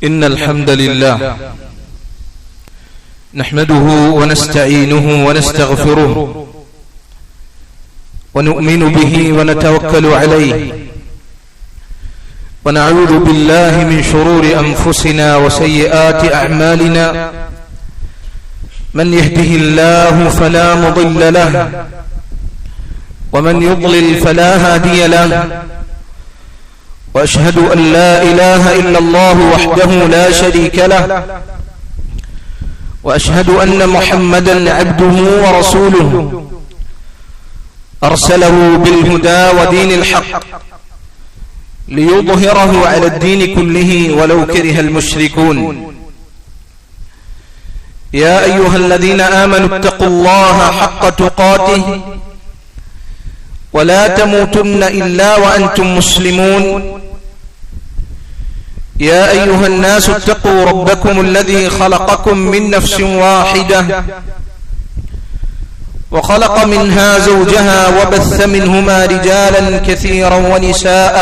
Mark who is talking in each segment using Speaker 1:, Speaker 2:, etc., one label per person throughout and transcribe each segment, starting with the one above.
Speaker 1: إن الحمد لله نحمده ونستعينه ونستغفره ونؤمن به ونتوكل عليه ونعوذ بالله من شرور أنفسنا وسيئات أعمالنا من يهده الله فلا مضل له ومن يضلل فلا هادي له وأشهد أن لا إله إلا الله وحده لا شريك له وأشهد أن محمدا عبده ورسوله أرسله بالهدى ودين الحق ليظهره على الدين كله ولو كره المشركون يا أيها الذين آمنوا اتقوا الله حق تقاته ولا تموتن إلا وأنتم مسلمون يا أيها الناس اتقوا ربكم الذي خلقكم من نفس واحدة وخلق منها زوجها وبث منهما رجالا كثيرا ونساء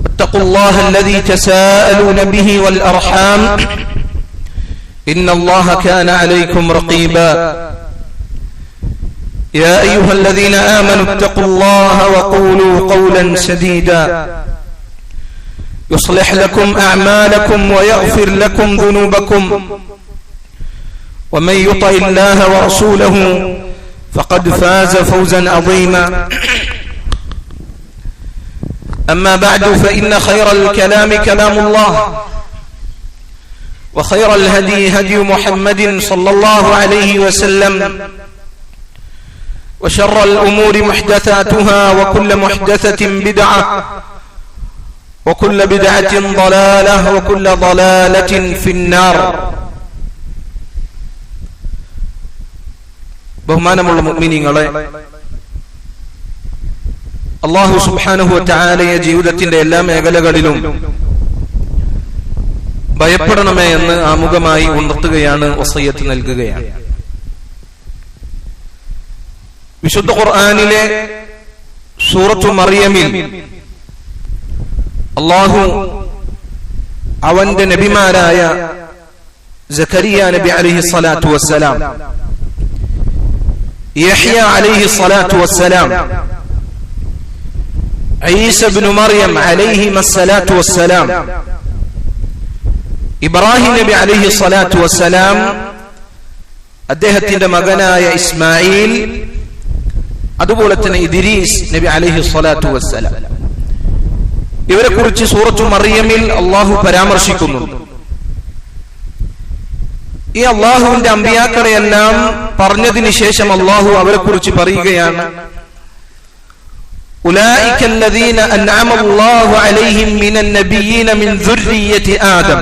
Speaker 1: اتقوا الله الذي تساءلون به والأرحام إن الله كان عليكم رقيبا يا أيها الذين آمنوا اتقوا الله وقولوا قولا سديدا يصلح لكم أعمالكم ويغفر لكم ذنوبكم ومن يطع الله ورسوله فقد فاز فوزا عظيما أما بعد فإن خير الكلام كلام الله وخير الهدي هدي محمد صلى الله عليه وسلم وشر الأمور محدثاتها وكل محدثة بدعة وكل بدعة ضلالة وكل ضلالة في النار. ബഹുമാനമുള്ള മുഅ്മിനീങ്ങളെ, അല്ലാഹു സുബ്ഹാനഹു വ തആലയെ ജീവിതത്തിന്റെ എല്ലാ മേഖലകളിലും ഭയപ്പെടണമേ എന്ന് ആമുഖമായി ഉണർത്തുകയാണ്, വസിയ്യത്ത് നൽകുകയാണ്. വിശുദ്ധ ഖുർആനിലെ സൂറത്തു മറിയമിൽ അല്ലാഹു അവന്റെ നബിമാരായ സക്കരിയ നബി അലൈഹി സ്വലാത്തു വസ്സലാം, യഹ്യ അലൈഹി സ്വലാത്തു വസ്സലാം, ഈസ ഇബ്നു മറിയം അലൈഹിമസ്സലാത്തു വസ്സലാം, ഇബ്രാഹിം നബി അലൈഹി സ്വലാത്തു വസ്സലാം, അദ്ദേഹത്തിന്റെ മകനായ ഇസ്മായിൽ, അതുപോലെ തന്നെ ഇദ്രീസ് നബി അലൈഹി സ്വലാത്തു വസ്സലാം, ഇവരെ കുറിച്ച് സൂറത്തു മറിയമിൽ അള്ളാഹു പരാമർശിക്കുന്നുണ്ട്. ഈ അള്ളാഹുവിന്റെ അമ്പിയാക്കളെയെല്ലാം പറഞ്ഞതിന് ശേഷം അള്ളാഹു അവരെ കുറിച്ച് പറയുകയാണ്, ഉലൈക അല്ലദീന അൻഅമ അല്ലാഹു അലൈഹിം മിനൻ നബിയ്യീന മിൻ ദുർരിയ്യതി ആദം.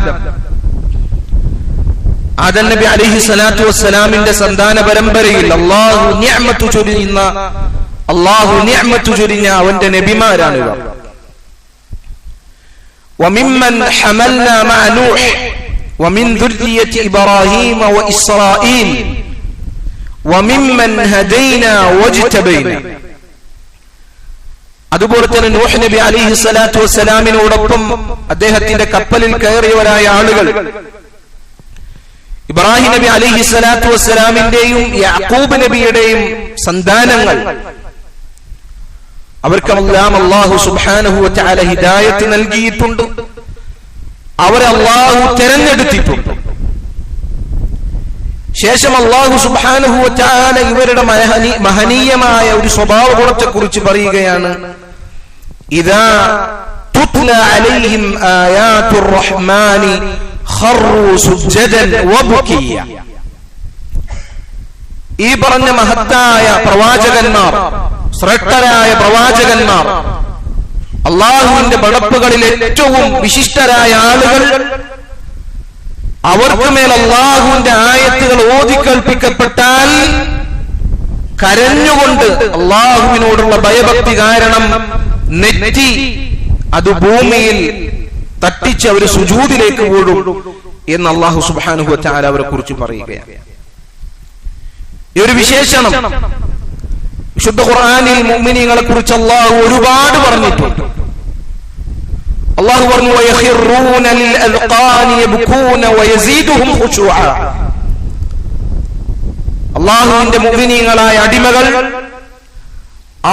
Speaker 1: ആദം നബി അലൈഹി സ്വലാത്തു വസ്സലാമിന്റെ സന്താന പരമ്പരയിൽ അള്ളാഹു നിഅമത്ത് ചൊരിഞ്ഞ അവന്റെ നബിമാരാണ് ഇവർ. وممن حملنا مع نوح ومن ذرية إبراهيم وإسرائيل وممن هدينا واجتبينا. അതുപോലെ തന്നെ നൂഹ് നബി അലൈഹി സ്വലാത്തു വസ്സലാമിനോടൊപ്പം അദ്ദേഹത്തിന്റെ കപ്പലിൽ കയറിയവരായ ആളുകൾ, ഇബ്രാഹിം നബി അലൈഹി സ്വലാത്തു വസ്സലാമിന്റെയും യാക്കൂബ് നബിയുടെയും സന്താനങ്ങൾ, അവർക്കെല്ലാം അല്ലാഹു സുബ്ഹാനഹു വ തആല ഹിദായത്ത് നൽകിയിട്ടുണ്ട്. അവരെ അല്ലാഹു തിരഞ്ഞെടുത്തിട്ടുണ്ട്. ശേഷം അല്ലാഹു സുബ്ഹാനഹു വ തആല ഇവരുടെ മഹനീയമായ ഒരു സ്വഭാവ ഗുണത്തെ കുറിച്ച് പറയുകയാണ്, ഇദാ തുത്ല അലൈഹിം ആയാതുർ റഹ്മാനി ഖറൂ സുജ്ജദൻ വബുകിയ. ഈ പറഞ്ഞ മഹത്തായ പ്രവാചകന്മാർ, ശ്രേഷ്ഠരായ പ്രവാചകന്മാർ, അള്ളാഹുവിന്റെ പടപ്പുകളിൽ ഏറ്റവും വിശിഷ്ടരായ ആളുകൾ, അവർക്ക് മേൽ അള്ളാഹുവിന്റെ ആയത്തുകൾ ഓതിക്കൽപ്പിക്കപ്പെട്ടാൽ കരഞ്ഞുകൊണ്ട് അള്ളാഹുവിനോടുള്ള ഭയഭക്തി കാരണം നെറ്റി അത് ഭൂമിയിൽ തട്ടിച്ച് അവർ സുജൂദിലേക്ക് വീഴും എന്ന് അല്ലാഹു സുബ്ഹാനഹു വ തആല അവരെ കുറിച്ച് പറയുകയാണ്. ഈ ഒരു വിശേഷണം വിശുദ്ധ ഖുർആനിൽ മുഅ്മിനീങ്ങളെ കുറിച്ച് അല്ലാഹു ഒരുപാട് പറഞ്ഞിട്ടുണ്ട്. അല്ലാഹു പറഞ്ഞു വയഖിറൂന ലിൽഅദ്ഖാനി യബ്കൂന വയസീദുഹും ഖുശൂഅ. അല്ലാഹുവിന്റെ മുഅ്മിനീങ്ങളായ അടിമകൾ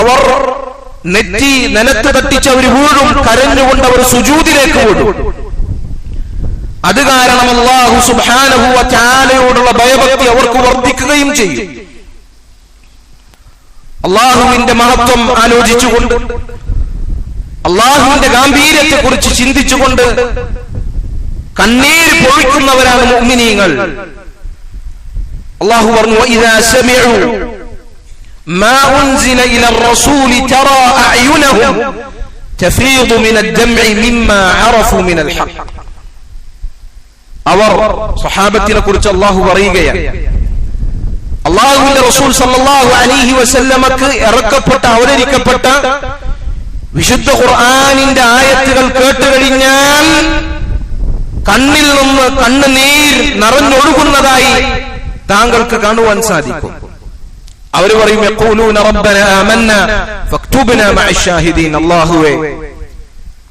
Speaker 1: അവർ നെറ്റി നിലത്ത് തട്ടിച്ച് അവർ വീഴും, കരഞ്ഞുകൊണ്ട് അവർ സുജൂദിലേക്ക് വീഴും. അത് കാരണം അല്ലാഹു സുബ്ഹാനഹു വ തആലയോടുള്ള ഭയഭക്തി അവർക്ക് വർദ്ധിക്കുകയും ചെയ്യും. അല്ലാഹുവിന്റെ മഹത്വം ആലോചിച്ചുകൊണ്ട്, അല്ലാഹുവിന്റെ ഗാംഭീര്യത്തെ കുറിച്ച് ചിന്തിച്ചുകൊണ്ട് കണ്ണീര് പൊഴിക്കുന്നവരാണ് മുഅ്മിനീങ്ങൾ. അല്ലാഹു പറഞ്ഞു വഇദാ സമിഉ മാ ഉൻസില ഇലർ റസൂലി തറാ അഅ്യുനഹും തഫീദു മിനദ് ദംഇ മിമ്മാ അറഫു മിനൽ ഹഖ്. അവർ സ്വഹാബത്തിനെ കുറിച്ച് അല്ലാഹു പറയുകയാണ്, അല്ലാഹുവിന്റെ റസൂൽ സല്ലല്ലാഹു അലൈഹി വസല്ലമക്ക് അവതരിക്കപ്പെട്ട വിശുദ്ധ ഖുർആനിന്റെ ആയത്തുകൾ കേട്ടുകഴിഞ്ഞാൽ കണ്ണിൽ നിന്ന് കണ്ണുനീർ നിറഞ്ഞൊഴുകുന്നതായി താങ്കൾക്ക് കാണുവാൻ സാധിക്കും. അവർ പറയും യഖൂലൂന റബ്ബനാ ആമന്നാ ഫക്തുബ്നാ മഅശ് ഷാഹിദീൻ. അല്ലാഹുവേ,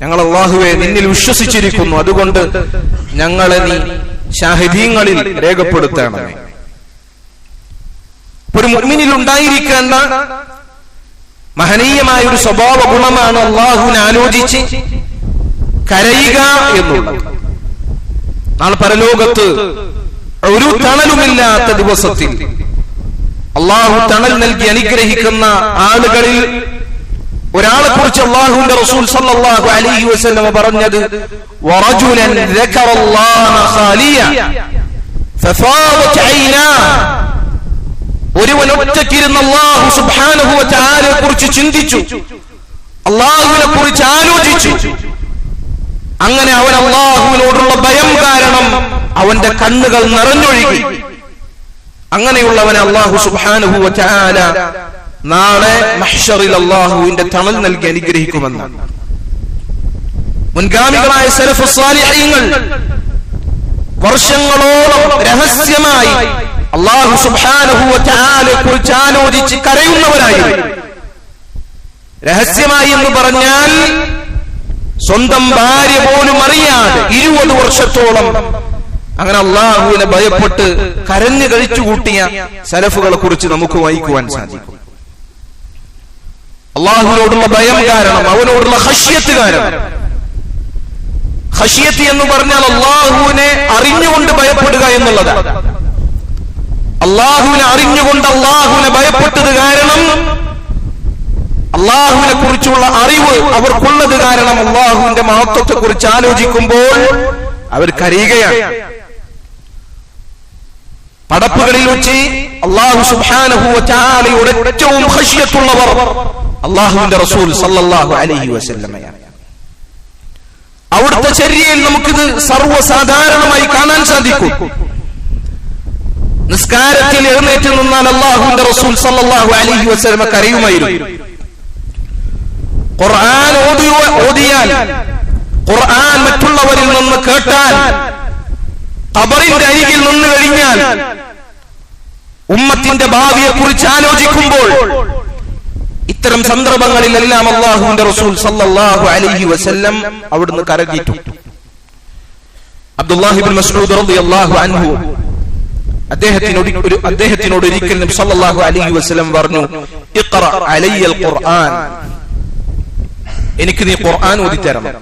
Speaker 1: ഞങ്ങൾ അല്ലാഹുവേ നിന്നിൽ വിശ്വസിച്ചിരിക്കുന്നു, അതുകൊണ്ട് ഞങ്ങളെ നീ ഷാഹിദീങ്ങളിൽ രേഖപ്പെടുത്തണമേ. ഒരു മുഅ്മിനിൽ ഉണ്ടായിരിക്കേണ്ട മഹനീയമായ ഒരു സ്വഭാവ ഗുണമാണ് അല്ലാഹുവിനെ ആലോചിച്ച് കരയുക എന്നുള്ളത്. നാളെ പരലോകത്ത് ഒരു തണലുമില്ലാത്ത ദിവസത്തിൽ അല്ലാഹു തണൽ നൽകി അനുഗ്രഹിക്കുന്ന ആളുകളിൽ ഒരാളെ കുറിച്ച് അല്ലാഹുവിന്റെ റസൂൽ സല്ലല്ലാഹു അലൈഹി വസല്ലം പറഞ്ഞത് വറജുലൻ ദക്കറല്ലാഹ ഖാലിയ ഫഫാദത് ഐനാ. ഒരുവൻ ഒറ്റയ്ക്കിരുന്ന് അല്ലാഹു സുബ്ഹാനഹു വ തആലയെ കുറിച്ച് ചിന്തിച്ചു, അല്ലാഹുവിനെ കുറിച്ച് ആലോചിച്ചു. അങ്ങനെ അവൻ അല്ലാഹുവിനോടുള്ള ഭയം കാരണം അവന്റെ കണ്ണുകൾ നിറഞ്ഞൊഴുകി. അങ്ങനെയുള്ളവനെ അല്ലാഹു സുബ്ഹാനഹു വ തആല നാളെ മഹ്ശറിൽ അല്ലാഹുവിന്റെ തണൽ നൽകി അനുഗ്രഹിക്കുമെന്ന് മുൻഗാമികളായ സലഫ് സ്വാലിഹീങ്ങൾ വർഷങ്ങളോളം രഹസ്യമായി അല്ലാഹു സുബ്ഹാനഹു വ തആലയെ കുറിച്ച് ആലോചിച്ച് കരയുന്നവരായിരുന്നു. രഹസ്യമായി എന്ന് പറഞ്ഞാൽ സ്വന്തം ഭാര്യ പോലും അറിയാതെ 20 വർഷത്തോളം അങ്ങനെ അല്ലാഹുവിനെ ഭയപ്പെട്ട് കരഞ്ഞു കഴിച്ചുകൂട്ടിയ സലഫുകളെ കുറിച്ച് നമുക്ക് വായിക്കുവാൻ സാധിക്കും. അല്ലാഹുവിനോടുള്ള ഭയം കാരണം, അവനോടുള്ള ഖശ്യത്ത് കാരണം. ഖശ്യത്ത് എന്ന് പറഞ്ഞാൽ അല്ലാഹുവിനെ അറിഞ്ഞുകൊണ്ട് ഭയപ്പെടുക എന്നുള്ളതാണ്. അല്ലാഹുവിനെ അറിഞ്ഞുകൊണ്ട് അല്ലാഹുവിനെ ഭയപ്പെട്ടത് കാരണം, അല്ലാഹുവിനെ കുറിച്ചുള്ള അറിവ് അവർക്കുള്ളത് കാരണം അല്ലാഹുവിന്റെ മഹത്വത്തെ കുറിച്ച് ആലോചിക്കുമ്പോൾ അവർ കരയുകയാണ്. പടപ്പുകളിൽ വെച്ച് അല്ലാഹു സുബ്ഹാനഹു വ തആലയുടെ ഏറ്റവും ഖശ്യത്തുള്ളവർ അല്ലാഹുവിന്റെ റസൂൽ സല്ലല്ലാഹു അലൈഹി വസല്ലമയാണ്. അവിടുത്തെ ചര്യയിൽ നമുക്കിത് സർവ്വസാധാരണമായി കാണാൻ സാധിക്കും. നിസ്കാരത്തിൽ എഴുന്നേറ്റ് നിന്നാൽ അല്ലാഹുവിന്റെ റസൂൽ സല്ലല്ലാഹു അലൈഹി വസല്ലമ കരയുമായിരുന്നു. ഖുർആൻ ഓതിയാൽ, ഖുർആൻ മറ്റുള്ളവരിൽ നിന്ന് കേട്ടാൽ, ഖബറിന്റെ അരികിൽ നിന്ന് കഴിഞ്ഞാൽ, ഉമ്മത്തിന്റെ ഭാവിയെ കുറിച്ച് ആലോചിക്കുമ്പോൾ, ഇത്തരം സന്ദർഭങ്ങളിലെല്ലാം അല്ലാഹുവിന്റെ റസൂൽ സല്ലല്ലാഹു അലൈഹി വസല്ലം അവിടുന്ന് കരഞ്ഞിട്ടു. അബ്ദുല്ലാഹി ഇബ്നു മസ്ഊദ് റളിയല്ലാഹു അൻഹു അദ്ദേഹത്തിനോട് ഒരിക്കൽ നബി സല്ലല്ലാഹു അലൈഹി വസല്ലം പറഞ്ഞു, ഇഖ്റ അലയ്യൽ ഖുർആൻ, എനിക്ക് നീ ഖുർആൻ ഓതിത്തരണം.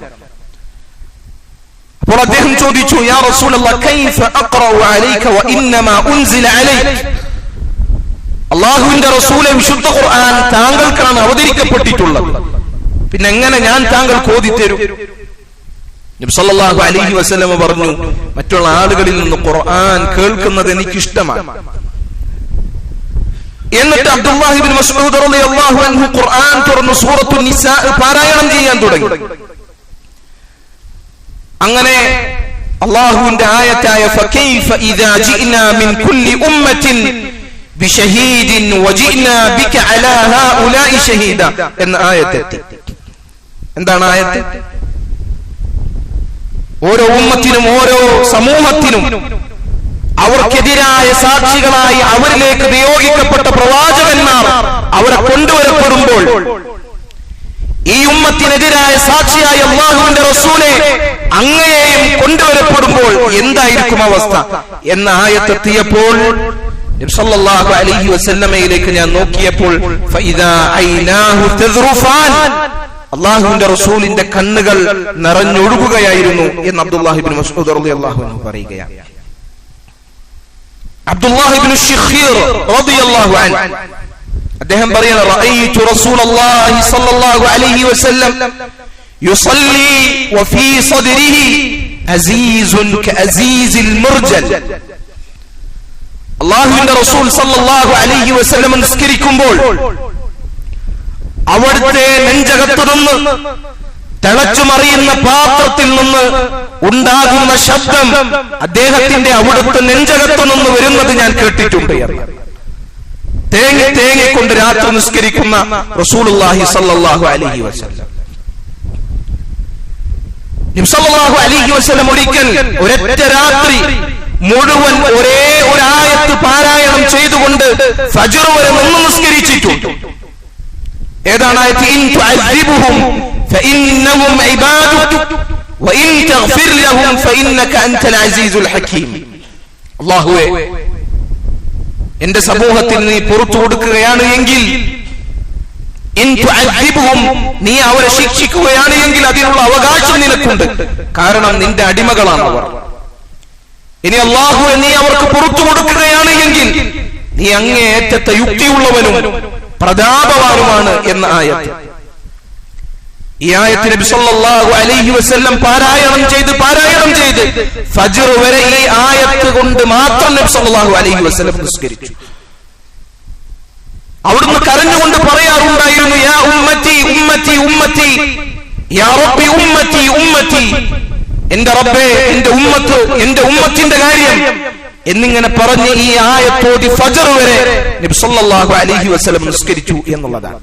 Speaker 1: അപ്പോൾ അദ്ദേഹം ചോദിച്ചു, യാ റസൂലല്ലാഹ് കൈഫ അഖ്റഉ അലൈക വ ഇന്നമാ ഉൻസില അലൈക. അല്ലാഹുവിന്റെ റസൂലെ, വിശുദ്ധ ഖുർആൻ താങ്കൾക്കാണ് അവതരിക്കപ്പെട്ടിട്ടുള്ളത്, പിന്നെ എങ്ങനെ ഞാൻ താങ്കൾക്ക് ഓതിത്തരും? നബി സല്ലല്ലാഹു അലൈഹി വസല്ലം പറഞ്ഞു, മറ്റുള്ള ആളുകളിൽ നിന്ന് ഖുർആൻ കേൾക്കുന്നത് എനിക്ക് ഇഷ്ടമാണ്. എന്നിട്ട് അബ്ദുല്ലാഹി ഇബ്നു മസ്ഊദ് റളിയല്ലാഹു അൻഹു ഖുർആൻ തുറന്ന് സൂറത്തുൻ നിസാ പാരായണം ചെയ്യാൻ തുടങ്ങി. അങ്ങനെ അല്ലാഹുവിന്റെ ആയത്തായ ഫകൈഫ ഇദാ ജിഅനാ മിൻ കുല്ലി ഉമ്മത്തിൻ ബിശഹീദിൻ വജിഅനാ ബിക അലാ ഹൗലാഇ ഷഹീദ എന്ന ആയത്തെത്തി. എന്താണ് ആയത്ത്? ഓരോ ഉമ്മത്തിനും ഓരോ സമൂഹത്തിനും അവർക്കെതിരായ സാക്ഷികളായി അവരിലേക്ക് നിയോഗിക്കപ്പെട്ട പ്രവാചകന്മാർ അവരെ കൊണ്ടുവരപ്പെടുമ്പോൾ ഈ ഉമ്മത്തിനെതിരായ സാക്ഷിയായ അല്ലാഹുവിന്റെ റസൂലെ അങ്ങയെയും കൊണ്ടുവരപ്പെടുമ്പോൾ എന്തായിരിക്കും അവസ്ഥ എന്ന ആയത്തെത്തിയപ്പോൾ നബി സല്ലല്ലാഹു അലൈഹി വസല്ലമയിലേക്ക് ഞാൻ നോക്കിയപ്പോൾ ഫഇദാ ഐനാഹു തദ്റുഫാൻ, അല്ലാഹുവിന്റെ റസൂലിന്റെ കണ്ണുകൾ നിറഞ്ഞൊഴുകുകയായിരുന്നു എന്ന് അബ്ദുല്ലാഹി ഇബ്നു മസ്ഊദ് റളിയല്ലാഹു അൻഹു പറയുകയാണ്. അബ്ദുല്ലാഹി ഇബ്നു ശിഖീർ റളിയല്ലാഹു അൻഹു അദ്ദേഹം പറയുന്നു, റഅയ്തു റസൂലല്ലാഹി സ്വല്ലല്ലാഹു അലൈഹി വസല്ലം യുസല്ലി വഫീ സദ്രിഹി അസീസുൻ കഅസീസിൽ മുർജൽ. അല്ലാഹുവിന്റെ റസൂൽ സ്വല്ലല്ലാഹു അലൈഹി വസല്ലം നിസ്കരിക്കുമ്പോൾ അവിടുത്തെ നെഞ്ചകത്തു നിന്ന് തിളച്ചുമറിയുന്ന പാത്രത്തിൽ നിന്ന് ഉണ്ടാകുന്ന ശബ്ദം അദ്ദേഹത്തിന്റെ അവിടുത്തെ നെഞ്ചകത്തു നിന്ന് വരുന്നത് ഞാൻ കേട്ടിട്ടുണ്ട്. തേങ്ങി തേങ്ങിക്കൊണ്ട് രാത്രി നിസ്കരിക്കുന്ന റസൂലുള്ളാഹി സ്വല്ലല്ലാഹു അലൈഹി വസല്ലം. നബി സല്ലല്ലാഹു അലൈഹി വസല്ലം ഒരിക്കൽ ഒരൊറ്റ രാത്രി മുഴുവൻ ഒരേ ഒരു ആയത്ത് പാരായണം ചെയ്തുകൊണ്ട് ഫജ്ർ വരെ നിന്ന് നിസ്കരിച്ചിട്ടുണ്ട്. ഏതാണ് ആയത്ത്? ഇൻ തുഅദ്ദിബുഹും ഫഇന്നഹും ഇബാദുക വഇൻ തഗ്ഫിർ ലഹും ഫഇന്നക അൻതൽ അസീസുൽ ഹകീം. അല്ലാഹുവേ, എന്റെ സമൂഹത്തിൽ നീ പുറത്തു കൊടുക്കുകയാണ് എങ്കിൽ, ഇൻ തുഅദ്ദിബുഹും, നീ അവരെ ശിക്ഷിക്കുകയാണ് എങ്കിൽ അതിനുള്ള അവകാശം നിനക്കുണ്ട്. കാരണം നിന്റെ അടിമകളാണ് അവർ. ഇനി അല്ലാഹുവേ, നീ അവർക്ക് പുറത്തു കൊടുക്കുകയാണ് എങ്കിൽ നീ അങ്ങേയറ്റത്തെ യുക്തിയുള്ളവനും പ്രതാപവാനുമാണ് എന്ന ആയത്ത്. ഈ ആയത്ത് നബി സല്ലല്ലാഹു അലൈഹി വസല്ലം പാരായണം ചെയ്ത് ഫജ്ർ വരെ ഈ ആയത്ത് കൊണ്ട് മാത്രം നബി സല്ലല്ലാഹു അലൈഹി വസല്ലം നിസ്കരിച്ചു. അവിടുന്ന് കരഞ്ഞുകൊണ്ട് പറയാറുണ്ടായിരുന്നു, യാ ഉമ്മത്തി ഉമ്മത്തി ഉമ്മത്തി, യാ റബ്ബി ഉമ്മത്തി ഉമ്മത്തി, എന്റെ റബ്ബേ എന്റെ ഉമ്മത്ത്, എന്റെ ഉമ്മത്തിന്റെ കാര്യം എന്നിങ്ങനെ പറഞ്ഞ് ഈ ആയത്തോതി ഫജ്ർ വരെ നബി സല്ലല്ലാഹു അലൈഹി വസല്ലം നിസ്കരിച്ചു എന്നുള്ളതാണ്.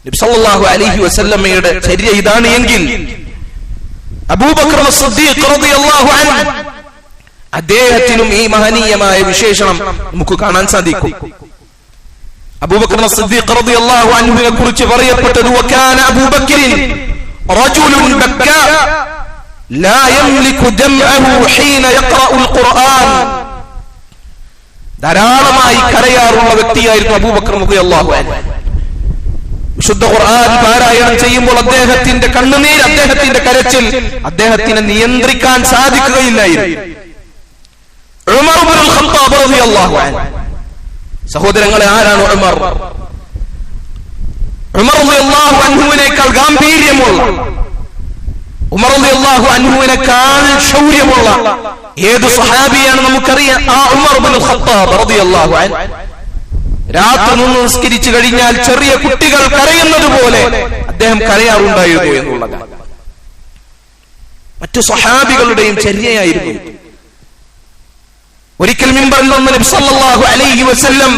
Speaker 1: നബി സല്ലല്ലാഹു അലൈഹി വസല്ലമയുടെ ചര്യ ഇതാണ് എങ്കിൽ അബൂബക്കർ സിദ്ദീഖ് റളിയല്ലാഹു അൻഹു, അദ്ദേഹത്തിനും ഈ മഹനീയമായ വിശേഷണം നമുക്ക് കാണാൻ സാധിക്കും. അബൂബക്കർ സിദ്ദീഖ് റളിയല്ലാഹു അൻഹുവിനെ കുറിച്ച് പറയപ്പെട്ടത്, വകാന അബൂബക്കർ റജുലുൻ ബക്കാ ലാ യംലികു ദംഅഹു ഹീന യഖറഉൽ ഖുർആൻ. ധാരാളമായി കരയാറുള്ള വ്യക്തിയായിരുന്നു അബൂബക്കർ റളിയല്ലാഹു അൻഹു. വിശുദ്ധ ഖുർആൻ പാരായണം ചെയ്യുമ്പോൾ അദ്ദേഹത്തിന്റെ കണ്ണുനീർ, അദ്ദേഹത്തിന്റെ കരച്ചിൽ അദ്ദേഹത്തിന് നിയന്ത്രിക്കാൻ സാധിക്കുകയില്ലായിരുന്നു. ഉമർ ഇബ്നുൽ ഖത്താബ് റളിയല്ലാഹു അൻഹു, സഹോദരങ്ങളെ, ആരാണ് ഉമർ? ഉമർ റളിയല്ലാഹു അൻഹുവിനേക്കാൾ ഗാംഭീര്യമുള്ള, ഉമർ റളിയല്ലാഹു അൻഹുവിനേക്കാൾ ശൗര്യമുള്ള ഏത് സ്വഹാബിയാണ് നമുക്കറിയാം? ആ ഉമർ ഇബ്നുൽ ഖത്താബ് റളിയല്ലാഹു അൻഹു. രാത്രി നിന്ന് നിസ്കരിച്ചു കഴിഞ്ഞാൽ ചെറിയ കുട്ടികൾ കരയുന്നത് പോലെ അദ്ദേഹം കരയാറുണ്ടായിരുന്നു എന്നുള്ളതാണ്. മറ്റു സ്വഹാബികളുടെയും ചര്യയായിരുന്നു. ഒരിക്കൽ മിമ്പറിൽ നിന്ന് നബി സല്ലല്ലാഹു അലൈഹി വസല്ലം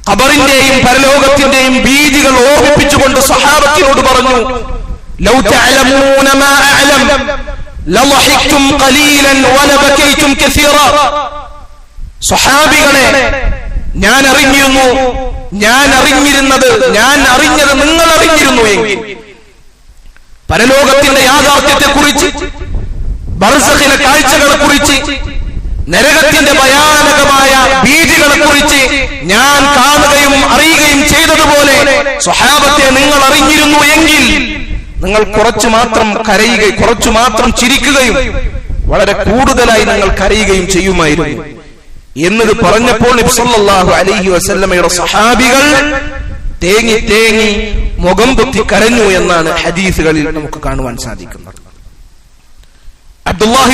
Speaker 1: ഖബറിന്റെയും പരലോകത്തിന്റെയും ഭീതികൾ ഓർമ്മിപ്പിച്ചുകൊണ്ട് സ്വഹാബത്തിനോട് പറഞ്ഞു, ലൗ തഅലമൂന മാ അഅലം ലളഹിഖ്തും ഖലീലൻ വലബകൈതും കസീറാ. സ്വഹാബികളെ, ഞാൻ അറിഞ്ഞത് നിങ്ങൾ അറിഞ്ഞിരുന്നു എങ്കിൽ പരലോകത്തിന്റെ യാഥാർത്ഥ്യത്തെ കുറിച്ച്, ബർസഖിലെ കാഴ്ചകളെ കുറിച്ച്, നരകത്തിന്റെ ഭയാനകമായ ഭീതികളെ കുറിച്ച് ഞാൻ കാണുകയും അറിയുകയും ചെയ്തതുപോലെ സ്വഹാബത്തെ നിങ്ങൾ അറിഞ്ഞിരുന്നു എങ്കിൽ നിങ്ങൾ കുറച്ചു മാത്രം കരയുകയും കുറച്ചു മാത്രം ചിരിക്കുകയും വളരെ കൂടുതലായി നിങ്ങൾ കരയുകയും ചെയ്യുമായിരുന്നു എന്നത് പറഞ്ഞപ്പോൾ നബി സല്ലല്ലാഹു അലൈഹി വസല്ലമയുടെ സ്വഹാബികൾ തേങ്ങി തേങ്ങി മുഖം പൊത്തി കരഞ്ഞു എന്നാണ് ഹദീസുകളിൽ നമുക്ക് കാണുവാൻ സാധിക്കുന്നത്. അബ്ദുല്ലാഹി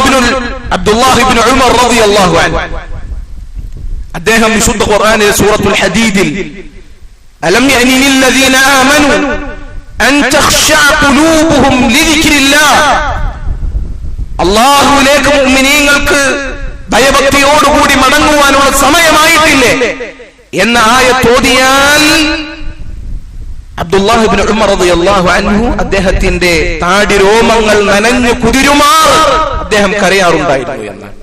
Speaker 1: ഇബ്നു ഉമർ റളിയല്ലാഹു അൻഹു, അദ്ദേഹം വിശുദ്ധ ഖുർആനിലെ സൂറത്തുൽ ഹദീദിൽ അലം യഅനി ലില്ലദീന ആമനു അൻ തഖ്ശഅ ഖുലൂബുഹും ലിദിക്രില്ലാഹ്, അല്ലാഹുവിലേക്ക് മുഅ്മിനീങ്ങൾക്ക് ഭയഭക്തിയോടുകൂടി മടങ്ങുവാനുള്ള സമയമായിട്ടില്ലേ എന്ന ആയത്തോതിയാൽ അബ്ദുല്ലാഹി ഇബ്നു ഉമർ റളിയല്ലാഹു അൻഹു അദ്ദേഹത്തിന്റെ താടി രോമങ്ങൾ നനഞ്ഞു കുതിരുമാർ അദ്ദേഹം കരയാറുണ്ടായിരുന്നു എന്നാണ്.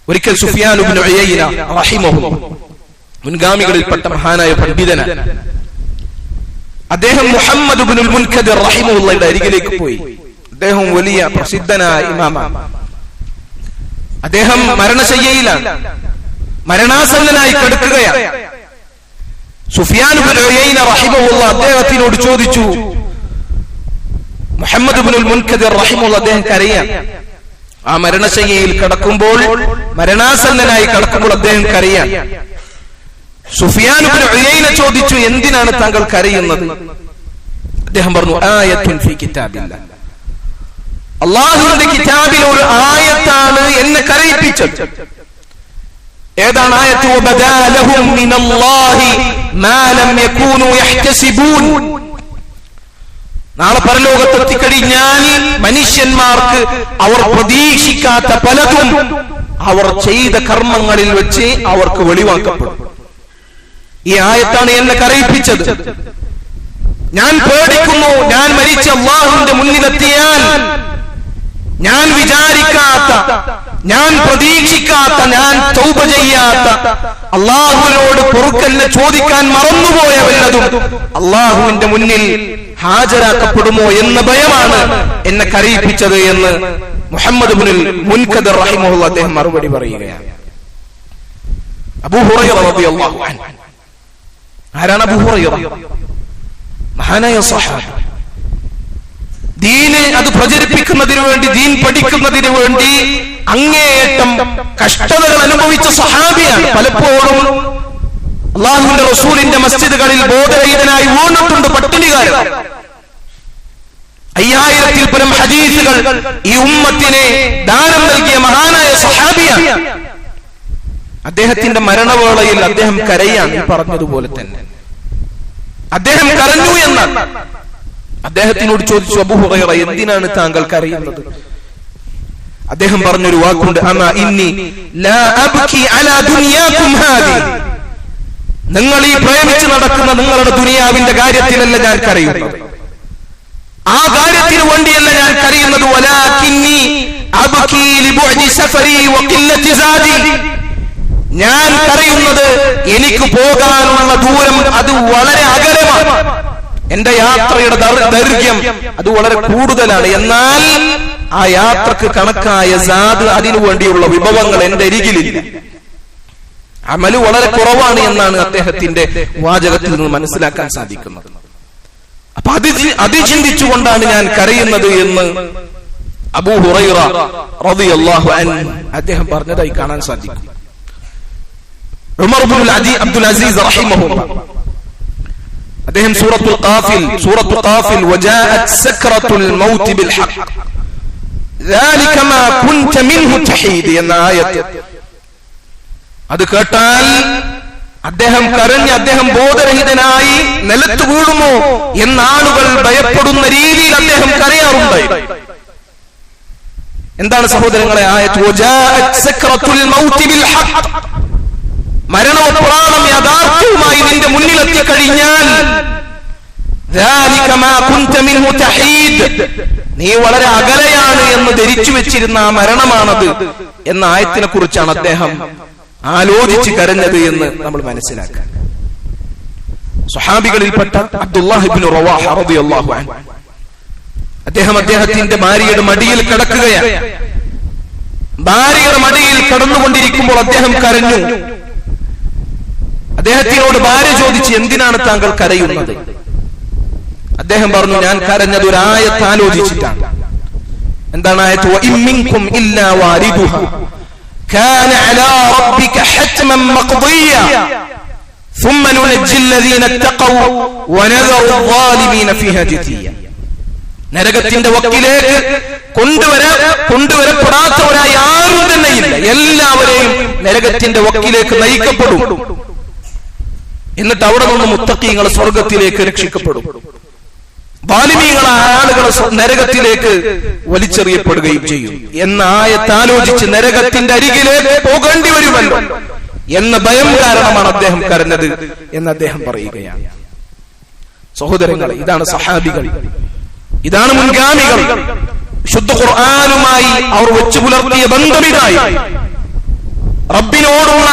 Speaker 1: ഒരിക്കൽ സുഫിയാൻ ഇബ്നു ഉയൈന റഹിമഹുല്ലാഹ്, മുൻഗാമികളിൽപ്പെട്ട മഹാനായ പണ്ഡിതനാണ്, അദ്ദേഹം മുഹമ്മദ് ഇബ്നുൽ മുൻകദിർ റഹിമഹുള്ളയുടെ അരികിലേക്ക് പോയി. അദ്ദേഹം വലിയ പ്രസിദ്ധനായ ഇമാമാണ്. അദ്ദേഹം മരണശയ്യയിലാണ്, മരണാസന്നനായി കിടക്കുകയാണ്. സുഫിയാൻ ഇബ്നു ഉയൈന റഹിമഹുള്ള അദ്ദേഹത്തിനോട് ചോദിച്ചു, മുഹമ്മദ് ഇബ്നുൽ മുൻകദിർ റഹിമഹുള്ള അദ്ദേഹം കരയാണ്. ആ മരണശയ്യയിൽ കിടക്കുമ്പോൾ, മരണാസന്നനായി കിടക്കുമ്പോൾ അദ്ദേഹം കരയാണ്. സുഫിയാൻ ഇബ്നു ഉയൈന ചോദിച്ചു, എന്തിനാണ് താങ്കൾ കരയുന്നത്? അദ്ദേഹം പറഞ്ഞു, ആയത്തുൻ ഫീ കിതാബില്ലാഹ്, അല്ലാഹുവിന്റെ കിതാബിലെ ഒരു ആയത്താണ് എന്നെ കരയിപ്പിച്ചത്. ഏതാണ് ആയത്ത്? വബദാ ലഹും മിനല്ലാഹി മാ ലം യകൂനു യഹ്തസിബൂൻ. നാളെ പരലോകത്തെത്തിക്കഴിഞ്ഞാൽ മനുഷ്യന്മാർക്ക് അവർ പ്രതീക്ഷിക്കാത്ത പലതും അവർ ചെയ്ത കർമ്മങ്ങളിൽ വെച്ച് അവർക്ക് വെളിവാക്കപ്പെടും. ഈ ആയത്താണ് എന്നെ കരയിപ്പിച്ചത്. ഞാൻ പേടിക്കുന്നു, ഞാൻ മരിച്ച അല്ലാഹുവിന്റെ മുന്നിലെത്തിയാൽ ഞാൻ വിചാരിക്കാത്ത, ഞാൻ പ്രതീക്ഷിക്കാത്ത, ഞാൻ തൗബ ചെയ്യാത്ത, അല്ലാഹുവിനോട് പൊറുക്കലിനെ ചോദിക്കാൻ മറന്നുപോയ വല്ലതും അല്ലാഹുവിന്റെ മുന്നിൽ ഹാജരാക്കപ്പെടുമോ എന്ന ഭയമാണ് എന്നെ കരയിപ്പിച്ചത് എന്ന് മുഹമ്മദ് ഇബ്നുൽ മുൻകദിർ റഹിമഹുള്ള അദ്ദേഹം മറുപടി പറയുകയാണ്. അബൂ ഹുറൈറ റളിയല്ലാഹു അൻഹു. ആരാണ് അബൂ ഹുറൈറ? മഹാനായ സ്വഹാബി. ദീന് അത് പ്രചരിപ്പിക്കുന്നതിന് വേണ്ടി, ദീൻ പഠിക്കുന്നതിന് വേണ്ടി അങ്ങേയറ്റം കഷ്ടതകൾ അനുഭവിച്ച സ്വഹാബിയാണ്. പലപ്പോഴും അല്ലാഹുവിന്റെ റസൂലിന്റെ മസ്ജിദുകളിൽ ബോധരഹിതനായി വീണിട്ടുണ്ട് പട്ടിണികാരൻ. 5000-ൽ പരം ഹദീസുകൾ ഈ ഉമ്മത്തിനെ ദാനം നൽകിയ മഹാനായ സ്വഹാബിയാണ്. അദ്ദേഹത്തിന്റെ മരണവേളയിൽ അദ്ദേഹം കരയാണ്. ഈ പറഞ്ഞതുപോലെ തന്നെ അദ്ദേഹം കരഞ്ഞു എന്നാണ്. അദ്ദേഹത്തിനോട് ചോദിച്ചു, അബൂ ഹുറൈറ, എന്തിനാണ് താങ്കൾ കരയുന്നത്? അദ്ദേഹം പറഞ്ഞൊരു വാക്കുണ്ട്, അമാ ഇന്നി ലാ അബ്കി അലാ ദുനിയാകും ഹാദി. നിങ്ങൾ ഈ പ്രേമിച്ച് നടക്കുന്ന നിങ്ങളുടെ ദുനിയാവിന്റെ കാര്യത്തിലല്ല ഞാൻ കരയുന്നത്, ആ കാര്യത്തിന് വേണ്ടിയല്ല ഞാൻ കരയുന്നത്. വലാകിന്നി അബ്കി ലിബുഅദി സഫരി വഖില്ലതി സാദി. ഞാൻ കരയുന്നത് എനിക്ക് പോകാനുള്ള ദൂരം അത് വളരെ അകലമാണ്, എന്റെ യാത്രയുടെ ദൈർഘ്യം അത് വളരെ കൂടുതലാണ്. എന്നാൽ ആ യാത്രക്ക് കണക്കായ സാദ്, അതിനു വേണ്ടിയുള്ള വിഭവങ്ങൾ എന്റെ അരികിലില്ല. അമല് വളരെ കുറവാണ് എന്നാണ് അദ്ദേഹത്തിന്റെ വാചകത്തിൽ നിന്ന് മനസ്സിലാക്കാൻ സാധിക്കുന്നത്. അപ്പൊ അത് ചിന്തിച്ചുകൊണ്ടാണ് ഞാൻ കരയുന്നത് എന്ന് അബൂ ഹുറൈറ റളിയല്ലാഹു അൻഹു അദ്ദേഹം പറഞ്ഞതായി കാണാൻ സാധിക്കും. ഉമർ ഇബ്നുൽ അബ്ദുൽ അസീസ് റഹിമഹുല്ലാഹ് അദ്ദേഹം സൂറത്തുൽ ഖാഫിൽ വജാഅത് സക്റത്തുൽ മൗത്ത് ബിൽ ഹഖ് ذلك ما كنت منه تحيد എന്ന ആയത്ത് അത് കേട്ടാൽ അദ്ദേഹം കരഞ്ഞ്, അദ്ദേഹം ബോധരഹിതനായി നിലത്ത് വീഴുമോ എന്നാളുകൾ ഭയപ്പെടുന്ന രീതിയിൽ അദ്ദേഹം കരയാറുണ്ട്. എന്താണ് സഹോദരങ്ങളെ ആയത്ത്? വജാഅത് സക്റത്തുൽ മൗത്ത് ബിൽ ഹഖ്, മരണോപ്രാണം യാഥാർത്ഥ്യവുമായി നിന്റെ മുന്നിലെത്തി കഴിഞ്ഞാൽ നീ വളരെ അകലെയാണ് എന്ന് ധരിച്ചു വെച്ചിരുന്ന ആ മരണമാണത് എന്ന ആയത്തിനെ കുറിച്ചാണ് അദ്ദേഹം ആലോചിച്ച് കരഞ്ഞത് എന്ന് നമ്മൾ മനസ്സിലാക്കുക. സ്വഹാബികളിൽപ്പെട്ട അബ്ദുല്ലാഹ് ഇബ്നു റവാഹ റളിയല്ലാഹു അൻഹു അദ്ദേഹത്തിന്റെ ഭാര്യയുടെ മടിയിൽ കിടക്കുകയാണ്. ഭാര്യയുടെ മടിയിൽ കിടന്നുകൊണ്ടിരിക്കുമ്പോൾ അദ്ദേഹം കരഞ്ഞു. അദ്ദേഹത്തിനോട് ഭാര്യ ചോദിച്ചു, എന്തിനാണ് താങ്കൾ കരയുന്നത്? അദ്ദേഹം പറഞ്ഞു, ഞാൻ കരഞ്ഞത് ഒരു ആയത്ത് ആലോചിച്ചിട്ടാണ്. എന്താണ് ആയത്ത്? വഇൻ മിൻകും ഇല്ലാ വാരിദുഹാ കാന അലാ റബ്ബിക ഹത്മൻ മഖ്ദിയ ثم ننجي الذين اتقوا ونذر الظالمين فيها جثيا. നരകത്തിന്റെ വക്കിലേക്ക് കൊണ്ടുവരപ്പെടാത്തവരായി ആരും തന്നെയില്ല, എല്ലാവരെയും നരകത്തിന്റെ വക്കിലേക്ക് നയിക്കപ്പെടും. എന്നിട്ട് അവിടെ നിന്ന് മുത്തഖീങ്ങൾ സ്വർഗത്തിലേക്ക് രക്ഷിക്കപ്പെടും. ബാലിമീങ്ങളായ ആളുകൾ നരകത്തിലേക്ക് വലിച്ചെറിയപ്പെടുകയും ചെയ്യും എന്ന ആയത്ത് ആലോചിച്ച് നരകത്തിന്റെ അരികിലേക്ക് പോകേണ്ടി വരുമല്ലോ എന്ന ഭയം കാരണമാണ് അദ്ദേഹം കരഞ്ഞത് എന്ന് അദ്ദേഹം പറയുകയാണ്. സഹോദരങ്ങളെ, ഇതാണ് സഹാബികൾ, ഇതാണ് മുൻഗാമികൾ. ശുദ്ധ ഖുർആനുമായി അവർ വെച്ചു പുലർത്തിയ ബന്ധമിതായി. റബ്ബിനോടുള്ള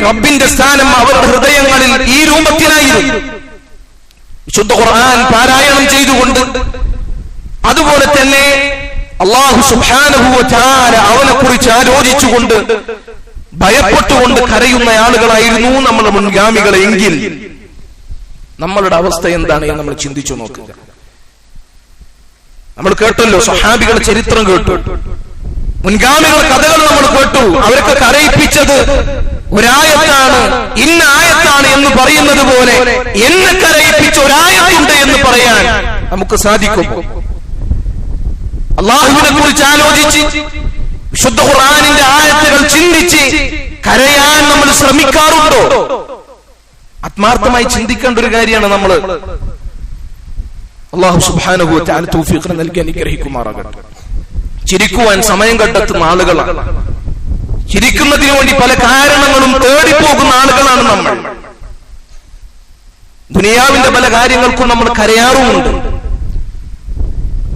Speaker 1: റബ്ബിന്റെ സ്ഥാനം അവരുടെ ഹൃദയങ്ങളിൽ ഈ രൂപത്തിലായിരുന്നു. ശുദ്ധ ഖുർആൻ പാരായണം ചെയ്തുകൊണ്ട്, അതുപോലെ തന്നെ അല്ലാഹു സുബ്ഹാനഹു വ തആല അവനെ കുറിച്ച് ആലോചിച്ചുകൊണ്ട് ഭയപ്പെട്ടുകൊണ്ട് കരയുന്ന ആളുകളായിരുന്നു നമ്മുടെ മുൻഗാമികളെ എങ്കിൽ നമ്മളുടെ അവസ്ഥ എന്താണ് എന്ന് നമ്മൾ ചിന്തിച്ചു നോക്കുക. നമ്മൾ കേട്ടല്ലോ, സ്വഹാബികളുടെ ചരിത്രം കേട്ടു, മുൻഗാമികളുടെ കഥകൾ നമ്മൾ കേട്ടു. അവർക്ക് കരയിപ്പിച്ചത് ഒരായത്താണ്, ഇന്ന ആയത്താണ് എന്ന് പറയുന്നത് പോലെ എന്നെ കരയിപ്പിച്ച ഒരായത്തുണ്ട് എന്ന് പറയാൻ നമുക്ക് സാധിക്കും. അള്ളാഹുവിനെ കുറിച്ച് ആലോചിച്ച് വിശുദ്ധ ഖുർആനിന്റെ ആയത്തുകൾ ചിന്തിച്ച് കരയാൻ നമ്മൾ ശ്രമിക്കാറുണ്ടോ? ആത്മാർത്ഥമായി ചിന്തിക്കേണ്ട ഒരു കാര്യമാണ് നമ്മൾ. അല്ലാഹു സുബ്ഹാനഹു വ തആല തൗഫീഖ് നൽകി അനുഗ്രഹിക്കുമാറാകട്ടെ. ചിരിക്കുവാൻ സമയം കണ്ടെത്തുന്ന ആളുകളാണ്, ചിരിക്കുന്നതിന് വേണ്ടി പല കാരണങ്ങളും തേടിപ്പോകുന്ന ആളുകളാണ് നമ്മൾ. ദുനിയാവിന്റെ പല കാര്യങ്ങൾക്കും നമ്മൾ കരയാറുമുണ്ട്.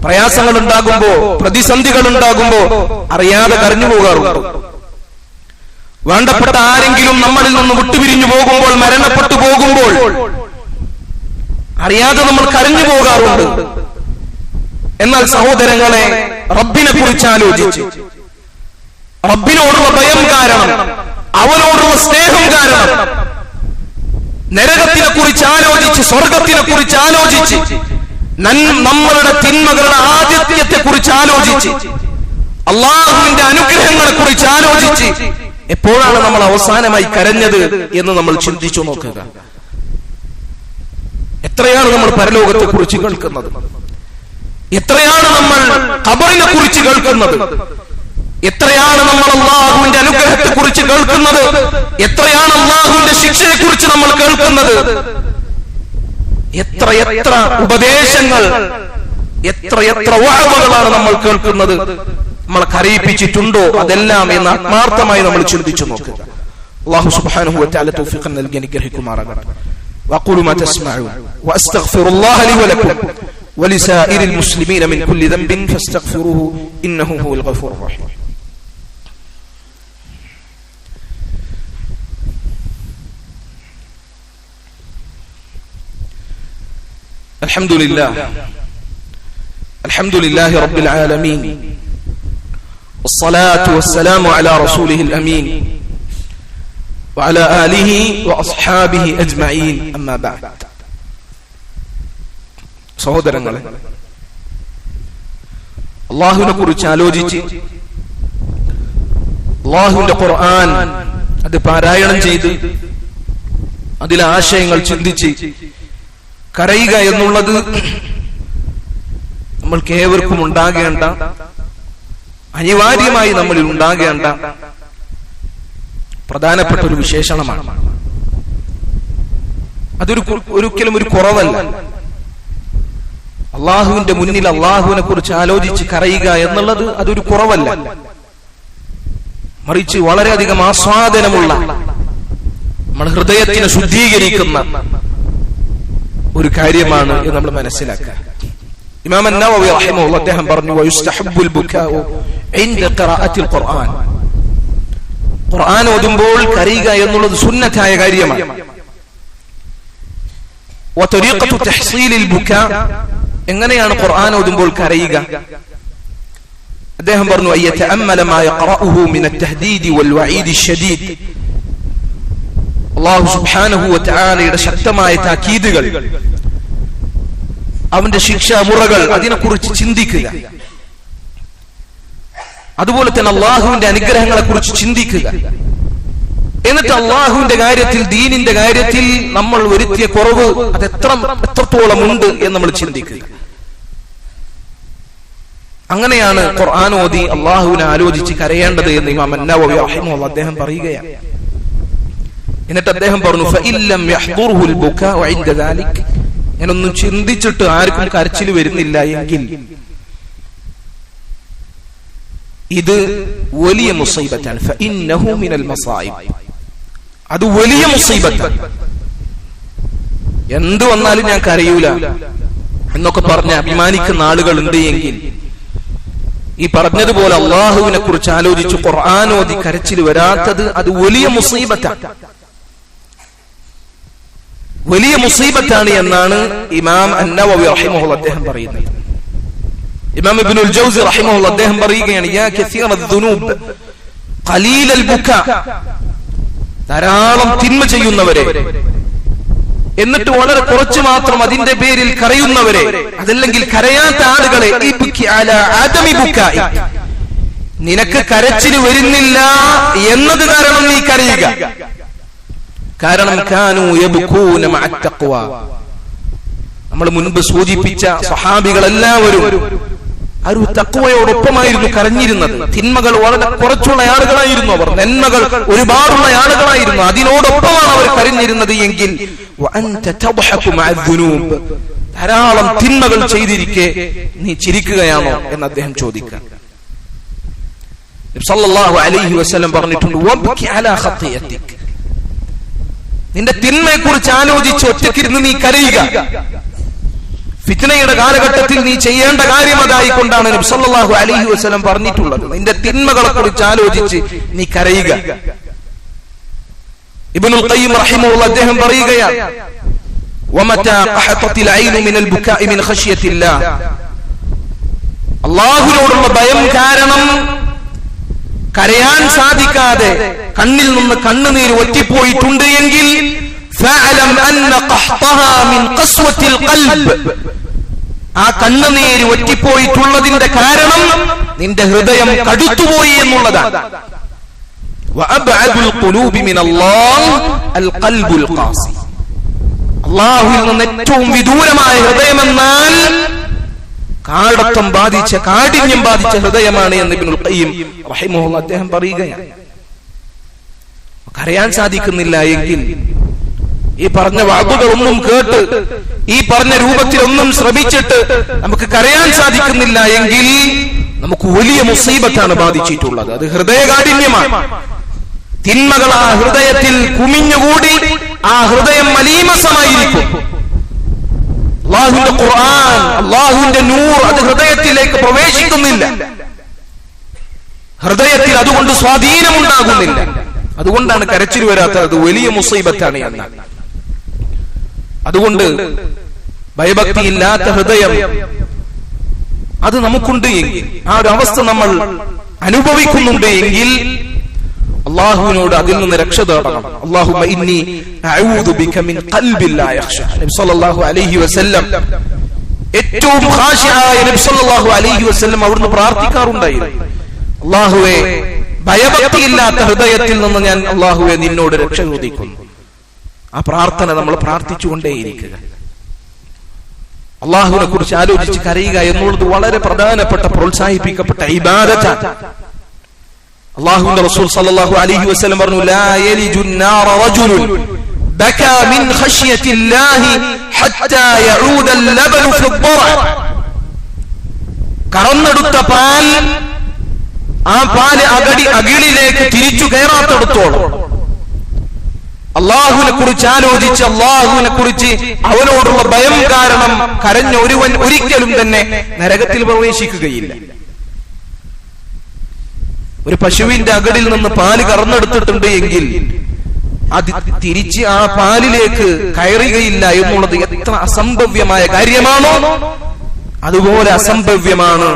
Speaker 1: പ്രയാസങ്ങൾ ഉണ്ടാകുമ്പോ, പ്രതിസന്ധികൾ ഉണ്ടാകുമ്പോ അറിയാതെ കരഞ്ഞു പോകാറുണ്ട്. വേണ്ടപ്പെട്ട ആരെങ്കിലും നമ്മളിൽ നിന്ന് വിട്ടുപിരിഞ്ഞു പോകുമ്പോൾ, മരണപ്പെട്ടു പോകുമ്പോൾ അറിയാതെ നമ്മൾ കരഞ്ഞു പോകാറുണ്ട്. എന്നാൽ സഹോദരങ്ങളെ, റബ്ബിനെ കുറിച്ച് ആലോചിച്ച്, റബ്ബിനോടുള്ള ഭയം കാരണം, അവനോടുള്ള സ്നേഹം കാരണം, നരകത്തിനെ കുറിച്ച് ആലോചിച്ച്, സ്വർഗത്തിനെ കുറിച്ച് ആലോചിച്ച്, നമ്മളുടെ തിന്മകളുടെ ആദിത്യത്തെ കുറിച്ച് ആലോചിച്ച്, അള്ളാഹുവിന്റെ അനുഗ്രഹങ്ങളെ കുറിച്ച് ആലോചിച്ച് എപ്പോഴാണ് നമ്മൾ അവസാനമായി കരഞ്ഞത് എന്ന് നമ്മൾ ചിന്തിച്ചു നോക്കുക. എത്രയാണ് നമ്മൾ പരലോകത്തെ കുറിച്ച് കേൾക്കുന്നത്? എത്രയാണ് നമ്മൾ ഖബറിനെ കുറിച്ച് കേൾക്കുന്നത്? എത്രയാണ് നമ്മൾ അള്ളാഹുവിന്റെ അനുഗ്രഹത്തെ കുറിച്ച് കേൾക്കുന്നത്? എത്രയാണ് അള്ളാഹുവിന്റെ ശിക്ഷയെ കുറിച്ച് നമ്മൾ കേൾക്കുന്നത്? എത്ര എത്ര ഉപദേശങ്ങൾ, എത്ര എത്ര വഅദുകളാണ് നമ്മൾ കേൾക്കുന്നത്? നമ്മളെ കരയിപ്പിച്ചിട്ടുണ്ടോ അതെല്ലാം എന്ന് ആത്മാർത്ഥമായി നമ്മൾ ചിന്തിച്ചു നോക്കുക. അല്ലാഹു സുബ്ഹാനഹു വ തആല തൗഫീഖ് നൽകി അനുഗ്രഹിക്കുമാറാകട്ടെ. വഖൂലു മാ തസ്മഊൻ വഅസ്തഗ്ഫിറുല്ലാഹ ലി വലക്കും വലിസായിരിൽ മുസ്ലിമീന മിൻ കുല്ലി ദംബിൻ ഫസ്തഗ്ഫിറുഹു ഇന്നഹു ഹുവൽ ഗഫൂറുർ റഹീം. الحمد لله رب العالمين والصلاة والسلام على رسوله الأمين وعلى آله وأصحابه أجمعين أما بعد. സഹോദരങ്ങളെ, അല്ലാഹുവിനെ കുറിച്ച് ആലോചിച്ച്, അല്ലാഹുവിന്റെ ഖുർആൻ അത് പാരായണം ചെയ്ത് അതിലെ ആശയങ്ങൾ ചിന്തിച്ച് കരയുക എന്നുള്ളത് നമ്മൾക്ക് ഏവർക്കും ഉണ്ടാകേണ്ട, അനിവാര്യമായി നമ്മളിൽ ഉണ്ടാകേണ്ട പ്രധാനപ്പെട്ട ഒരു വിശേഷണമാണ്. അതൊരു ഒരിക്കലും ഒരു കുറവല്ല. അള്ളാഹുവിന്റെ മുന്നിൽ അള്ളാഹുവിനെ കുറിച്ച് ആലോചിച്ച് കരയുക എന്നുള്ളത് അതൊരു കുറവല്ല, മറിച്ച് വളരെയധികം ആസ്വാദനമുള്ള, നമ്മുടെ ഹൃദയത്തിനെ ശുദ്ധീകരിക്കുന്ന ഒരു കാര്യമാണ് എന്ന് നമ്മൾ മനസ്സിലാക്കുക. ഇമാം അൻ-നവവി റഹിമഹുല്ലാഹ് അദ്ദേഹം പറഞ്ഞു, വയുസ്തഹബ്ബുൽ ബുകാഉ ഇൻദ ഖിറാഅത്തിൽ ഖുർആൻ. ഖുർആൻ ഓതുമ്പോൾ കരയുക എന്നുള്ളത് സുന്നത്തായ കാര്യമാണ്. വതരീഖത്തു തഹ്സീലിൽ ബുകാ, എങ്ങനെയാണ് ഖുർആൻ ഓതുമ്പോൾ കരയുക? അദ്ദേഹം പറഞ്ഞു, അയ്യതഅമ്മല മാ യഖറഉഹു മിന അത്തഹ്ദീദി വൽ വഈദി അശ്ശദീദ്. അല്ലാഹു സുബ്ഹാനഹു വ തആലയുടെ ശക്തമായ താക്കീതുകൾ, അവന്റെ ശിക്ഷാമുറകൾ, അതിനെക്കുറിച്ച് ചിന്തിക്കുക. അതുപോലെ തന്നെ അള്ളാഹുവിന്റെ അനുഗ്രഹങ്ങളെ കുറിച്ച് ചിന്തിക്കുക. എന്നിട്ട് അള്ളാഹുവിന്റെ കാര്യത്തിൽ, ദീനിന്റെ കാര്യത്തിൽ നമ്മൾ വരുത്തിയ കുറവ് അത് എത്രത്തോളം ഉണ്ട് എന്ന് നമ്മൾ ചിന്തിക്കുക. അങ്ങനെയാണ് ഖുർആൻ ഓതി അള്ളാഹുവിനെ ആലോചിച്ച് കരയേണ്ടത് എന്ന് ഇമാം അൻ-നവവി റഹിമഹുല്ലാഹ് അദ്ദേഹം പറയുകയാണ്. എന്നിട്ട് അദ്ദേഹം പറഞ്ഞു, ഫഇല്ലം യഹ്ദുറുൽ ബുകാഉ ഇൻദ ദാലിക്, ഞാനൊന്നും ചിന്തിച്ചിട്ട് ആർക്കും കരച്ചിൽ വരുന്നില്ല എങ്കിൽ ഇത് വലിയ മുസീബത്താണ്. ഫഇന്നഹു മിനൽ മസായിബ്, അത് വലിയ മുസീബത്താണ്. എന്ത് വന്നാലും ഞാൻ കരയൂല എന്നൊക്കെ പറഞ്ഞ് അഭിമാനിക്കുന്ന ആളുകൾ ഉണ്ട് എങ്കിൽ, ഈ പറഞ്ഞതുപോലെ അള്ളാഹുവിനെ കുറിച്ച് ആലോചിച്ച് ഖുർആൻ ഓതി കരച്ചിൽ വരാത്തത് അത് വലിയ മുസീബത്താണ്. വലിയ മുസീബത്താണ് എന്നാണ് ഇമാം അന്നവവി റഹിമഹുല്ലാഹ് അദ്ദേഹം പറയുന്നത്. ഇമാം ഇബ്നുൽ ജൗസി റഹിമഹുല്ലാഹ് അദ്ദേഹം പറയുകയാണ്, യാ കസീറ ദുനൂബ് ഖലീലൽ ബുകാ, ധാരാളം തിന്മ ചെയ്യുന്നവരെ, എന്നിട്ട് വളരെ കുറച്ച് മാത്രം അതിന്റെ പേരിൽ കരയുന്നവരെ, അതല്ലെങ്കിൽ കരയാത്ത ആളുകളെ, നിനക്ക് കരച്ചിന് വരുന്നില്ല എന്നത് കാരണം നീ കരയുക. കാരണം കാനൂ യബ്കൂന മഅ തഖ്വ, നമ്മൾ മുൻപ് സൂചിപ്പിച്ച സ്വഹാബികൾ എല്ലാവരും ഒരു തഖ്വയോടൊപ്പമായിരുന്നു കരഞ്ഞിരുന്നത്. തിന്മകൾ വളരെ കുറച്ചുള്ള ആളുകളായിരുന്നു അവർ, നന്മകൾ ഒരുപാടുള്ള ആളുകളായിരുന്നു, അതിനോടൊപ്പമാണ് അവർ കരഞ്ഞിരുന്നത്. എങ്കിൽ ധാരാളം തിന്മകൾ ചെയ്തിരിക്കെ നീ ചിരിക്കുകയാണോ എന്ന് അദ്ദേഹം ചോദിക്കാം. നബി സല്ലല്ലാഹു അലൈഹി വസല്ലം പറഞ്ഞിട്ടുണ്ട്, വബ്കി അലാ ഖത്തിയതിക്, നിന്റെ തിന്മയെ കുറിച്ച് ആലോചിച്ച് ഒറ്റയ്ക്കിരുന്ന് നീ കരയുക. ഫിത്നയുടെ കാലഘട്ടത്തിൽ നീ ചെയ്യേണ്ട കാര്യം അതായിക്കൊണ്ടാണ് നബി സല്ലല്ലാഹു അലൈഹി വസല്ലം പറഞ്ഞിട്ടുള്ളത്. നിന്റെ തിന്മകളെ കുറിച്ച് ആലോചിച്ച് നീ കരയുക. ഇബ്നുൽ ഖയ്യിം റഹിമഹുല്ലാഹ് അദ്ദേഹം പറയുകയാണ്, വമതാ ഖഹതത്തിൽ ഐനു മിനൽ ബുകാഇ മിൻ ഖശ്യത്തില്ലാഹ്, അല്ലാഹുവിനോടുള്ള ഭയം കാരണം കരയാൻ സാധിക്കാതെ കണ്ണിൽ നിന്ന് കണ്ണുനീർ ഒറ്റിപ്പോയിട്ടുണ്ട് എങ്കിൽ ഫഅലം അന്ന ഖഹ്തഹാ മിൻ ഖസ്വത്തിൽ ഖൽബ്, ആ കണ്ണുനീർ ഒറ്റിപ്പോയിട്ടുള്ളതിന്റെ കാരണം നിന്റെ ഹൃദയം കടുത്തുപോയി എന്നുള്ളതാണ്. വഅബ്അദുൽ ഖുലൂബി മിനല്ലാഹ് അൽ ഖൽബുൽ ഖാസി, അല്ലാഹുവിൽ നിന്ന് ഏറ്റവും വിദൂരമായ ഹൃദയമെന്നാൽ കാടത്വം ബാധിച്ച, കാഠിന്യം ബാധിച്ച ഹൃദയമാണ് എന്ന് ഇബ്നുൽ ഖയ്യിം റഹിമഹുല്ലാഹ് അദ്ദേഹം പറയുകയാണ്. കരയാൻ സാധിക്കുന്നില്ല എങ്കിൽ, ഈ പറഞ്ഞ വാക്കുകളൊന്നും കേട്ട് ഈ പറഞ്ഞ രൂപത്തിലൊന്നും ശ്രമിച്ചിട്ട് നമുക്ക് കരയാൻ സാധിക്കുന്നില്ല എങ്കിൽ നമുക്ക് വലിയ മുസീബത്താണ് ബാധിച്ചിട്ടുള്ളത്. അത് ഹൃദയകാഠിന്യമാണ്. തിന്മകൾ ആ ഹൃദയത്തിൽ കുമിഞ്ഞുകൂടി ആ ഹൃദയം മലീമസമായിരിക്കും. അല്ലാഹുവിന്റെ ഖുർആൻ, അല്ലാഹുവിന്റെ നൂർ അത് ഹൃദയത്തിലേക്ക് പ്രവേശിക്കുന്നില്ല, ഹൃദയത്തിൽ അതുകൊണ്ട് സ്വാധീനമുണ്ടാകുന്നില്ല. അതുകൊണ്ടാണ് കരച്ചിൽ വരാത്തത്. അത് വലിയ മുസീബത്താണ് എന്നാണ്. അതുകൊണ്ട് ഭയഭക്തിയില്ലാത്ത ഹൃദയം അത് നമുക്കുണ്ട് എങ്കിൽ, ആ ഒരു അവസ്ഥ നമ്മൾ അനുഭവിക്കുന്നുണ്ട് എങ്കിൽ അല്ലാഹുവിനോട് അതിൽ നിന്ന് രക്ഷ തേടണം. അല്ലാഹുമ്മ ഇന്നി അഊദു ബിക മിൻ ഖൽബിൻ ലാ യഖ്ശാ. നബി സല്ലല്ലാഹു അലൈഹി വസല്ലം ഏറ്റവും ഖാശിയായ നബി സല്ലല്ലാഹു അലൈഹി വസല്ലം അവിടുന്ന് പ്രാർത്ഥിക്കാറുണ്ടായിരുന്നു, അല്ലാഹുവേ ഭയഭക്തിയില്ലാത്ത ഹൃദയത്തിൽ നിന്ന് ഞാൻ അല്ലാഹുവേ നിന്നോട് രക്ഷ ചോദിക്കുന്നു. ആ പ്രാർത്ഥന നമ്മൾ പ്രാർത്ഥിച്ചുകൊണ്ടേയിരിക്കുക. അല്ലാഹുവിനെ കുറിച്ച് ആലോചിച്ച് കരയുക എന്നുള്ളത് വളരെ പ്രധാനപ്പെട്ട, പ്രോത്സാഹിപ്പിക്കപ്പെട്ട ഇബാദത്താണ്. അല്ലാഹുവിന്റെ റസൂൽ സല്ലല്ലാഹു അലൈഹി വസല്ലം പറഞ്ഞു, ലാ യലിജുൻ നാറ റജുലുൻ ബകാ മിൻ ഖശ്യത്തില്ലാഹി ഹത്താ യഊദ അൽ-ലബനു ഫി ad-dara. കറന്നെടുത്ത പാൽ, ആ പാല് അകിളിലേക്ക് തിരിച്ചു കയറാത്തടത്തോളം അള്ളാഹുവിനെ കുറിച്ച് ആലോചിച്ച്, അള്ളാഹുവിനെ കുറിച്ച് അവനോടുള്ള ഭയം കാരണം കരഞ്ഞ ഒരുവൻ ഒരിക്കലും തന്നെ നരകത്തിൽ പ്രവേശിക്കുകയില്ല. ഒരു പശുവിന്റെ അകടിൽ നിന്ന് പാല് കറന്നെടുത്തിട്ടുണ്ട് എങ്കിൽ അത് തിരിച്ച് ആ പാലിലേക്ക് കയറുകയില്ല എന്നുള്ളത് എത്ര അസംഭവ്യമായ കാര്യമാണോ അതുപോലെ അസംഭവ്യമാണ്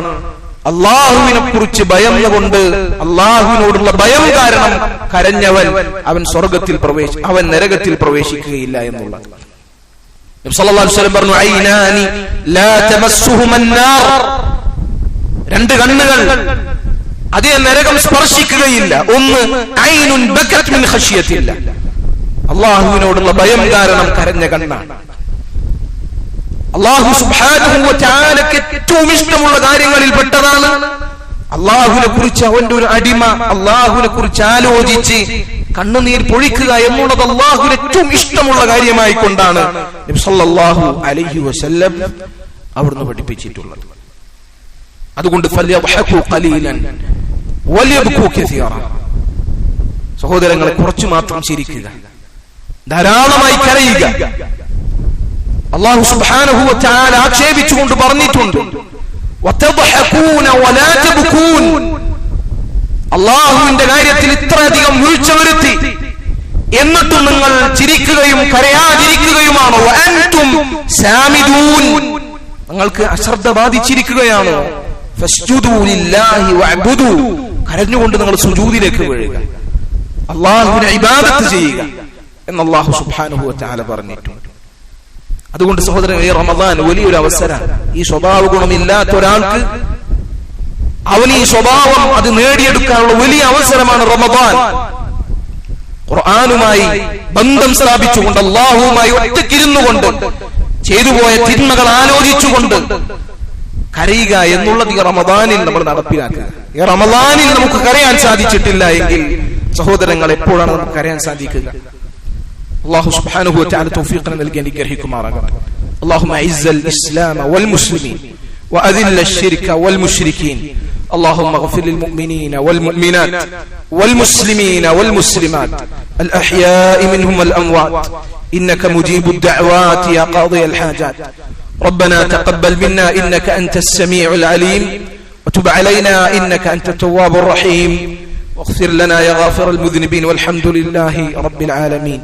Speaker 1: അള്ളാഹുവിനെ കുറിച്ച് ഭയന്നുകൊണ്ട്, അള്ളാഹുവിനോടുള്ള ഭയം കാരണം കരഞ്ഞവൻ അവൻ സ്വർഗത്തിൽ അവൻ നരകത്തിൽ പ്രവേശിക്കുകയില്ല എന്നുള്ളത്. നബി സല്ലല്ലാഹു അലൈഹി വസല്ലം പറഞ്ഞു, ഐനാനി ലാ തമസ്സുഹുമൻ നാർ, രണ്ട് കണ്ണുകൾ അതേ നരകം സ്പർശിക്കുകയില്ല. ഒന്ന് ഐനുൻ ബകത് മിൻ ഖശ്യത്തില്ല, അള്ളാഹുവിനോടുള്ള ഭയം കാരണം കരഞ്ഞ കണ്ണാണ്. അല്ലാഹു സുബ്ഹാനഹു വ തആലക്ക് ഏറ്റവും ഇഷ്ടമുള്ള കാര്യങ്ങളിൽ പെട്ടതാണ് അല്ലാഹുവിനെ കുറിച്ച് അവന്റെ ഒരു അടിമ അല്ലാഹുവിനെ കുറിച്ച് ആലോചിച്ച് കണ്ണുനീർ പൊഴിക്കുക എന്നുള്ളത് അല്ലാഹുവിന് ഏറ്റവും ഇഷ്ടമുള്ള കാര്യമായി കൊണ്ടാണ് നബി സല്ലല്ലാഹു അലൈഹി വസല്ലം അവിടുന്ന് പഠിപ്പിച്ചിട്ടുള്ളത്. അതുകൊണ്ട് ഫല്യദ്ഹഖു ഖലീലൻ വൽയബ്കൂ കസീറ, സഹോദരങ്ങളെ കുറച്ചു മാത്രം ചിരിക്കുക, ധാരാളമായി കരയുക. അല്ലാഹു സുബ്ഹാനഹു വ തആല ആക്ഷേപിച്ചുകൊണ്ട് പറഞ്ഞിട്ടുണ്ട്, വതദ്ഹഖൂന വലാ തബ്കൂൻ, അല്ലാഹുവിന്റെ കാര്യത്തിൽ ഇത്രയധികം വീഴ്ച വരുത്തി എന്നിട്ടും നിങ്ങൾ ചിരിക്കുകയും കരയാതിരിക്കുകയുമാണോ? വഅൻതും സാമിദൂൻ, നിങ്ങൾക്ക് അശ്രദ്ധ ബാധിച്ചിരിക്കുകയാണോ? ഫസ്ജുദൂ ലില്ലാഹി വഅബ്ദൂ, കരഞ്ഞുകൊണ്ട് നിങ്ങൾ സുജൂദിലേക്ക് വീഴുക, അല്ലാഹുവിനെ ഇബാദത്ത് ചെയ്യുക എന്ന് അല്ലാഹു സുബ്ഹാനഹു വ തആല പറഞ്ഞിട്ടുണ്ട്. അതുകൊണ്ട് സഹോദരൻ, ഈ റമദാൻ വലിയൊരു അവസരമാണ്. ഈ സ്വഭാവ ഗുണമില്ലാത്ത ഒരാൾക്ക് അവൻ ഈ സ്വഭാവം അത് നേടിയെടുക്കാനുള്ള വലിയ അവസരമാണ് റമദാൻ. ഖുർആനുമായി ബന്ധം സ്ഥാപിച്ചുകൊണ്ട്, അല്ലാഹുവുമായി ഒറ്റക്കിരുന്നുകൊണ്ട്, ചെയ്തുപോയ തിന്മകൾ ആലോചിച്ചുകൊണ്ട് കരയുക എന്നുള്ളത് ഈ റമദാനിൽ നമ്മൾ നടപ്പിലാക്കുക. ഈ റമദാനിൽ നമുക്ക് കരയാൻ സാധിച്ചിട്ടില്ല എങ്കിൽ സഹോദരങ്ങൾ, എപ്പോഴാണ് നമുക്ക് കരയാൻ സാധിക്കുക? അല്ലാഹു സുബ്ഹാനഹു വ തആല തൗഫീഖ് നൽകി അനുഗ്രഹിക്കുമാറാകട്ടെ. اللهم اعز الاسلام والمسلمين واذل الشرك والمشركين. اللهم اغفر للمؤمنين والمؤمنات والمسلمين والمسلمات الاحياء منهم والاموات انك مجيب الدعوات يا قاضي الحاجات. ربنا تقبل منا انك انت السميع العليم وتب علينا انك انت التواب الرحيم واغفر لنا يا غافر المذنبين والحمد لله رب العالمين.